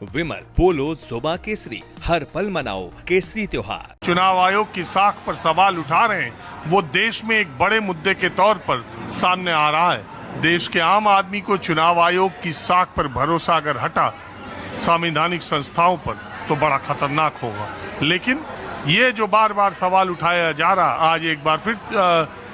विमल पोलो जोबा केसरी, हर पल मनाओ केसरी त्योहार। चुनाव आयोग की साख पर सवाल उठा रहे हैं, वो देश में एक बड़े मुद्दे के तौर पर सामने आ रहा है। देश के आम आदमी को चुनाव आयोग की साख पर भरोसा अगर हटा संवैधानिक संस्थाओं पर तो बड़ा खतरनाक होगा। लेकिन ये जो बार बार सवाल उठाया जा रहा, आज एक बार फिर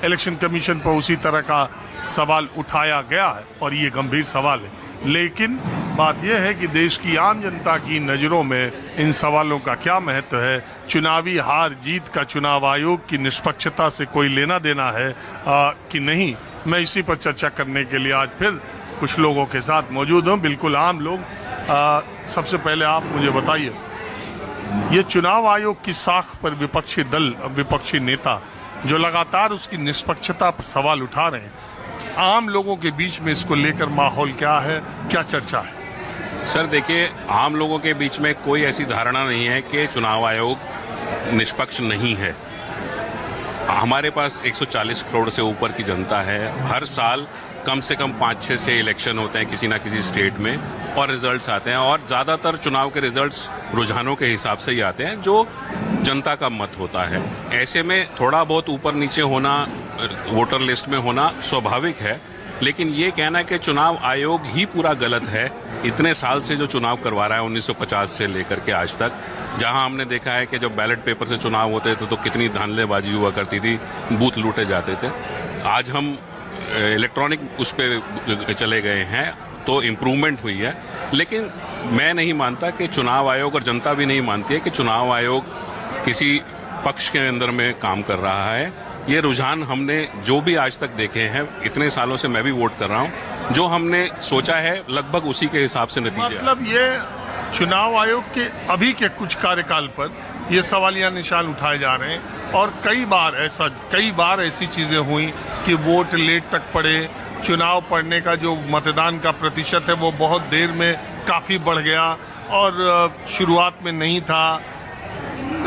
इलेक्शन कमीशन पर उसी तरह का सवाल उठाया गया है और ये गंभीर सवाल है। लेकिन बात यह है कि देश की आम जनता की नज़रों में इन सवालों का क्या महत्व है, चुनावी हार जीत का चुनाव आयोग की निष्पक्षता से कोई लेना देना है कि नहीं। मैं इसी पर चर्चा करने के लिए आज फिर कुछ लोगों के साथ मौजूद हूँ, बिल्कुल आम लोग। सबसे पहले आप मुझे बताइए, ये चुनाव आयोग की साख पर विपक्षी दल, विपक्षी नेता जो लगातार उसकी निष्पक्षता पर सवाल उठा रहे हैं, आम लोगों के बीच में इसको लेकर माहौल क्या है, क्या चर्चा है? सर देखिए, आम लोगों के बीच में कोई ऐसी धारणा नहीं है कि चुनाव आयोग निष्पक्ष नहीं है। हमारे पास 140 करोड़ से ऊपर की जनता है। हर साल कम से कम 5-6 इलेक्शन होते हैं किसी ना किसी स्टेट में और रिजल्ट्स आते हैं, और ज़्यादातर चुनाव के रिजल्ट्स रुझानों के हिसाब से ही आते हैं जो जनता का मत होता है। ऐसे में थोड़ा बहुत ऊपर नीचे होना, वोटर लिस्ट में होना स्वाभाविक है। लेकिन ये कहना है कि चुनाव आयोग ही पूरा गलत है, इतने साल से जो चुनाव करवा रहा है 1950 से लेकर के आज तक, जहां हमने देखा है कि जब बैलेट पेपर से चुनाव होते थे तो कितनी धांधलेबाजी हुआ करती थी, बूथ लूटे जाते थे। आज हम इलेक्ट्रॉनिक उस पे चले गए हैं तो इम्प्रूवमेंट हुई है। लेकिन मैं नहीं मानता कि चुनाव आयोग, और जनता भी नहीं मानती है कि चुनाव आयोग किसी पक्ष के अंदर में काम कर रहा है। ये रुझान हमने जो भी आज तक देखे हैं, इतने सालों से मैं भी वोट कर रहा हूं, जो हमने सोचा है लगभग उसी के हिसाब से नतीजे। मतलब ये चुनाव आयोग के अभी के कुछ कार्यकाल पर ये सवालिया निशान उठाए जा रहे हैं, और कई बार ऐसी चीजें हुई कि वोट लेट तक पड़े, चुनाव पड़ने का जो मतदान का प्रतिशत है वो बहुत देर में काफी बढ़ गया और शुरुआत में नहीं था।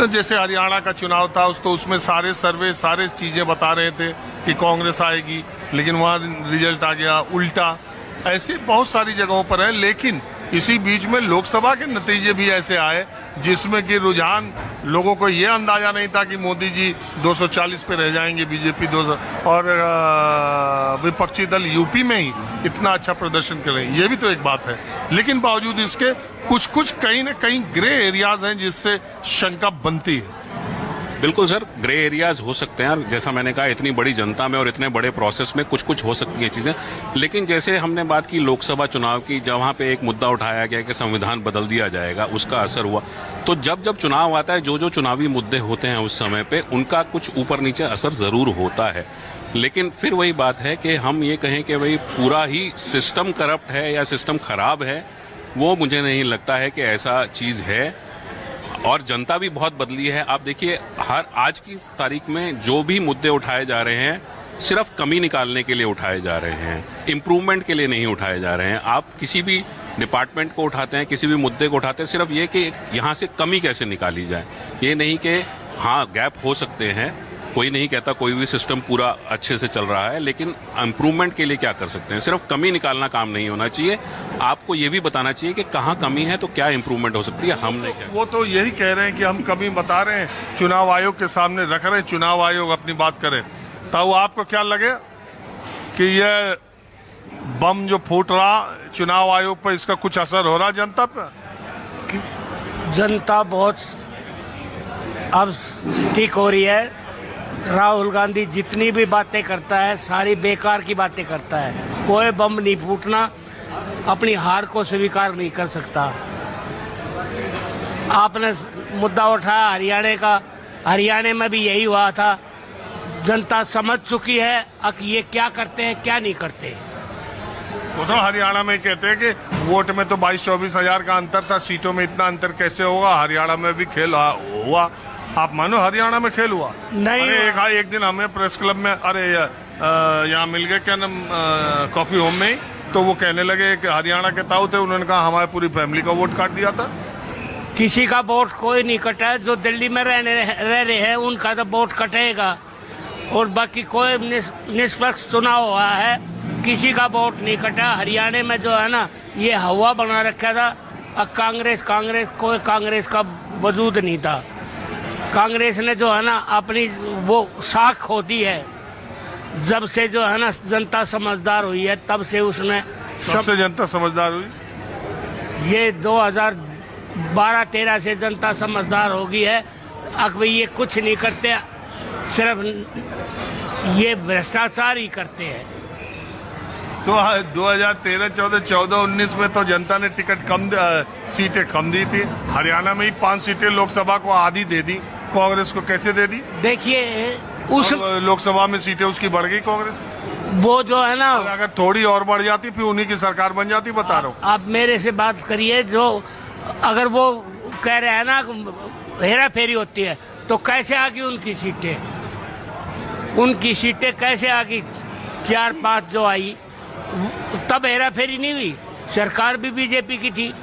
जैसे हरियाणा का चुनाव था तो उसमें सारे सर्वे, सारे चीजें बता रहे थे कि कांग्रेस आएगी, लेकिन वहां रिजल्ट आ गया उल्टा। ऐसे बहुत सारी जगहों पर है। लेकिन इसी बीच में लोकसभा के नतीजे भी ऐसे आए जिसमें कि रुझान, लोगों को यह अंदाजा नहीं था कि मोदी जी 240 पे रह जाएंगे, बीजेपी 200, और विपक्षी दल यूपी में ही इतना अच्छा प्रदर्शन कर रहे हैं। ये भी तो एक बात है। लेकिन बावजूद इसके कुछ कहीं न कहीं ग्रे एरियाज हैं जिससे शंका बनती है। बिल्कुल सर, ग्रे एरियाज हो सकते हैं, और जैसा मैंने कहा इतनी बड़ी जनता में और इतने बड़े प्रोसेस में कुछ हो सकती है चीजें। लेकिन जैसे हमने बात की लोकसभा चुनाव की, जहां पे एक मुद्दा उठाया गया कि संविधान बदल दिया जाएगा, उसका असर हुआ। तो जब चुनाव आता है, जो चुनावी मुद्दे होते हैं उस समय पे उनका कुछ ऊपर नीचे असर जरूर होता है। लेकिन फिर वही बात है कि हम ये कहें कि भाई पूरा ही सिस्टम करप्ट है या सिस्टम खराब है, वो मुझे नहीं लगता है कि ऐसा चीज है। और जनता भी बहुत बदली है। आप देखिए, हर आज की तारीख में जो भी मुद्दे उठाए जा रहे हैं सिर्फ कमी निकालने के लिए उठाए जा रहे हैं, इम्प्रूवमेंट के लिए नहीं उठाए जा रहे हैं। आप किसी भी डिपार्टमेंट को उठाते हैं, किसी भी मुद्दे को उठाते हैं, सिर्फ ये कि यहाँ से कमी कैसे निकाली जाए। ये नहीं कि हाँ गैप हो सकते हैं, कोई नहीं कहता कोई भी सिस्टम पूरा अच्छे से चल रहा है, लेकिन इम्प्रूवमेंट के लिए क्या कर सकते हैं। सिर्फ कमी निकालना काम नहीं होना चाहिए, आपको ये भी बताना चाहिए कि कहाँ कमी है तो क्या इम्प्रूवमेंट हो सकती है। हमने क्या, वो तो यही कह रहे हैं कि हम कमी बता रहे हैं, चुनाव आयोग के सामने रख रहे हैं, चुनाव आयोग अपनी बात करे। तो आपको क्या लगे कि ये बम जो फूट रहा चुनाव आयोग पर, इसका कुछ असर हो रहा जनता पर? जनता बहुत अब ठीक हो रही है। राहुल गांधी जितनी भी बातें करता है सारी बेकार की बातें करता है। कोई बम नहीं फूटना, अपनी हार को स्वीकार नहीं कर सकता। आपने मुद्दा उठाया हरियाणा का, हरियाणा में भी यही हुआ था। जनता समझ चुकी है कि ये क्या करते हैं क्या नहीं करते। वो तो हरियाणा में कहते हैं कि वोट में तो 22-24 हजार का अंतर था, सीटों में इतना अंतर कैसे होगा? हरियाणा में भी खेल हुआ। आप मानो हरियाणा में खेल हुआ? नहीं। अरे एक दिन हमें प्रेस क्लब में, अरे यहाँ मिल गए क्या नाम, कॉफी होम में ही, तो वो कहने लगे कि हरियाणा के ताऊ थे, उन्होंने कहा हमारे पूरी फैमिली का वोट काट दिया था। किसी का वोट कोई नहीं कटा है। जो दिल्ली में रह रहे हैं उनका तो वोट कटेगा, और बाकी कोई निष्पक्ष चुनाव हुआ है, किसी का वोट नहीं कटा। हरियाणा में जो है ना, ये हवा बना रखा था अब कांग्रेस कोई कांग्रेस का वजूद नहीं था। कांग्रेस ने जो है ना अपनी वो साख खो दी है। जब से जो है ना जनता समझदार हुई है तब से उसने सबसे जनता समझदार हुई। ये 2012-13 से जनता समझदार हो गई है। अब भाई ये कुछ नहीं करते, सिर्फ ये भ्रष्टाचार ही करते हैं। तो 2013, 14, 14, 19 में तो जनता ने टिकट सीटें कम दी थी। हरियाणा में ही 5 सीटें लोकसभा को आधी दे दी, कांग्रेस को कैसे दे दी? देखिए उस लोकसभा में सीटें उसकी बढ़ गई कांग्रेस। वो जो है ना, अगर थोड़ी और बढ़ जाती फिर उन्हीं की सरकार बन जाती, बता रहा हूँ। आप मेरे से बात करिए। जो अगर वो कह रहे हैं ना हेरा फेरी होती है तो कैसे आ गई उनकी सीटें? उनकी सीटें कैसे आ गई? 4-5 जो आई तब हेरा फेरी नहीं हुई। सरकार भी बीजेपी की थी।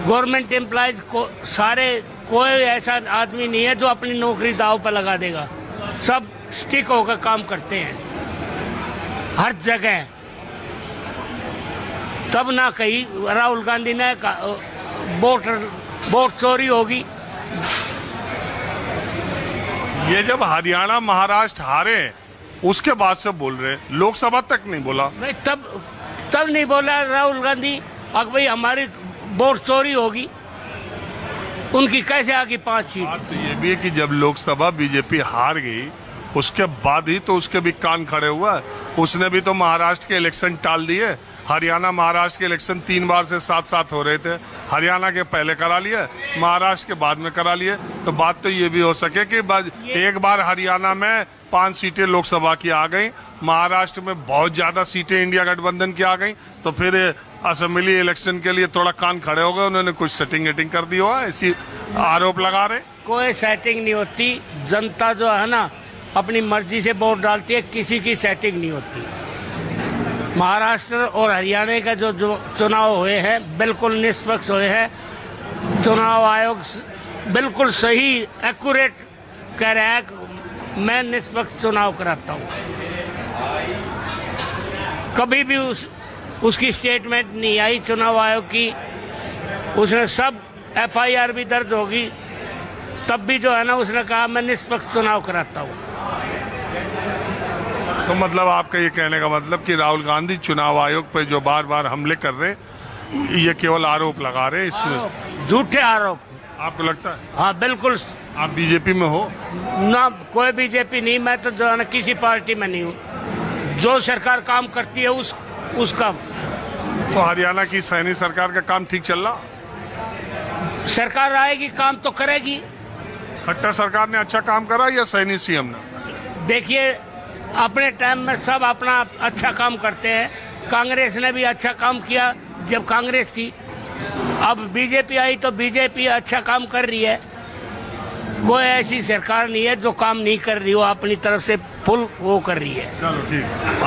गवर्नमेंट एम्प्लॉयज को सारे, कोई ऐसा आदमी नहीं है जो अपनी नौकरी दांव पर लगा देगा। सब स्टिक होकर काम करते हैं हर जगह। तब ना कही राहुल गांधी ने वोट चोरी होगी। ये जब हरियाणा महाराष्ट्र हारे उसके बाद से बोल रहे, लोकसभा तक नहीं बोला। नहीं, तब नहीं बोला राहुल गांधी अब भाई हमारी वोट चोरी होगी। उनकी कैसे आगे 5 सीट? बात तो ये भी है कि जब लोकसभा बीजेपी हार गई उसके बाद ही तो उसके भी कान खड़े हुआ। उसने भी तो महाराष्ट्र के इलेक्शन टाल दिए। हरियाणा महाराष्ट्र के इलेक्शन 3 बार से साथ हो रहे थे। हरियाणा के पहले करा लिए, महाराष्ट्र के बाद में करा लिए। तो बात तो ये भी हो सके कि एक बार हरियाणा में 5 सीटें लोकसभा की आ गई, महाराष्ट्र में बहुत ज्यादा सीटें इंडिया गठबंधन की आ गई, तो फिर असेंबली इलेक्शन के लिए थोड़ा कान खड़े हो गए। उन्होंने कुछ सेटिंग कर दी होगा, ऐसी आरोप लगा रहे। कोई सेटिंग नहीं होती। जनता जो है ना अपनी मर्जी से वोट डालती है, किसी की सेटिंग नहीं होती। महाराष्ट्र और हरियाणा का जो चुनाव हुए हैं बिल्कुल निष्पक्ष हुए हैं। चुनाव आयोग बिल्कुल सही एक्यूरेट कह रहा है कि मैं निष्पक्ष चुनाव कराता हूँ। कभी भी उसकी स्टेटमेंट नहीं आई चुनाव आयोग की। उसने सब FIR भी दर्ज होगी तब भी जो है ना उसने कहा मैं निष्पक्ष चुनाव कराता हूँ। तो मतलब आपका ये कहने का मतलब कि राहुल गांधी चुनाव आयोग पर जो बार हमले कर रहे, ये केवल आरोप लगा रहे, इसमें झूठे आरोप। आपको लगता है? हाँ बिल्कुल। आप बीजेपी में हो? ना, कोई बीजेपी नहीं। मैं तो जो है ना किसी पार्टी में नहीं हूँ। जो सरकार काम करती है उसका। तो हरियाणा की सैनी सरकार का काम ठीक चल रहा? सरकार आएगी काम तो करेगी। खट्टर सरकार ने अच्छा काम करा या सैनी CM ने? देखिए अपने टाइम में सब अपना अच्छा काम करते हैं। कांग्रेस ने भी अच्छा काम किया जब कांग्रेस थी। अब बीजेपी आई तो बीजेपी अच्छा काम कर रही है। कोई ऐसी सरकार नहीं है जो काम नहीं कर रही हो, अपनी तरफ से फुल वो कर रही है। चलो ठीक। आप